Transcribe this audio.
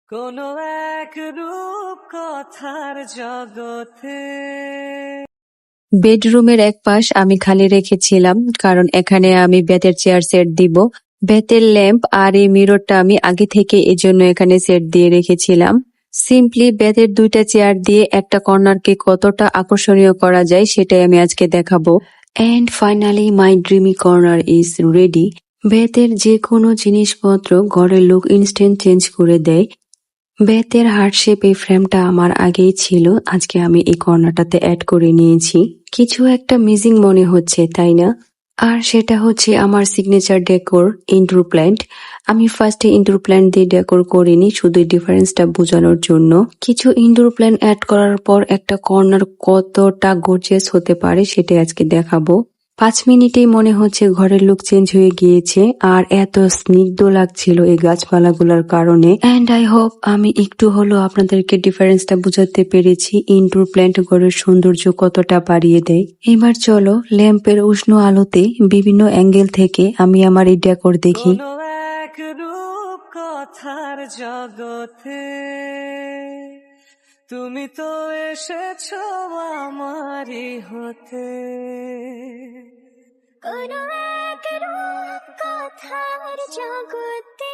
কোনো এক রূপ কথার জগতে। বেডরুমের এক পাশ আমি খালি রেখেছিলাম, কারণ এখানে আমি বেতের চেয়ার সেট দিব। বেতের ল্যাম্প আর এই মিররটা আমি আগে থেকে এই জন্য এখানে সেট দিয়ে রেখেছিলাম। সিম্পলি বেতের দুইটা চেয়ার দিয়ে একটা কর্নারকে কতটা আকর্ষণীয় করা যায় সেটাই আমি আজকে দেখাবো। And finally my dreamy corner is ready. বেতের যে কোনো জিনিসপত্র ঘরের লুক ইনস্ট্যান্ট চেঞ্জ করে দেয়। বেতের হার্ট শেপ এই ফ্রেমটা আমার আগেই ছিল, আজকে আমি এই কর্নারটাতে অ্যাড করে নিয়েছি। কিছু একটা মিসিং মনে হচ্ছে, তাই না? আর সেটা হচ্ছে আমার সিগনেচার ডেকোর ইনডোর প্ল্যান্ট। আমি ফার্স্টে ইনডোর প্ল্যান্ট দিয়ে ডেকোর করিনি, শুধু ডিফারেন্সটা বোঝানোর জন্য। কিছু ইনডোর প্ল্যান্ট অ্যাড করার পর একটা কর্নার কতটা গর্জিয়াস হতে পারে সেটাই আজকে দেখাবো। 5 মিনিটেই মনে হচ্ছে ঘরের লুক চেঞ্জ হয়ে গিয়েছে, আর এত স্নিগ্ধ লাগছিল এই গাছপালাগুলোর কারণে। অ্যান্ড আই হোপ আমি একটু হলেও আপনাদেরকে ডিফারেন্সটা বুঝাতে পেরেছি, ইনডোর প্ল্যান্ট ঘরের সৌন্দর্য কতটা বাড়িয়ে দেয়। এবার চলো ল্যাম্পের উষ্ণ আলোতে বিভিন্ন অ্যাঙ্গেল থেকে আমি আমার এই ডেকোর দেখি। কোনো এক রূপ কথার জগতে তুমি তো এসেছো আমারই হতে। কোনো এক রূপ কথার জগতে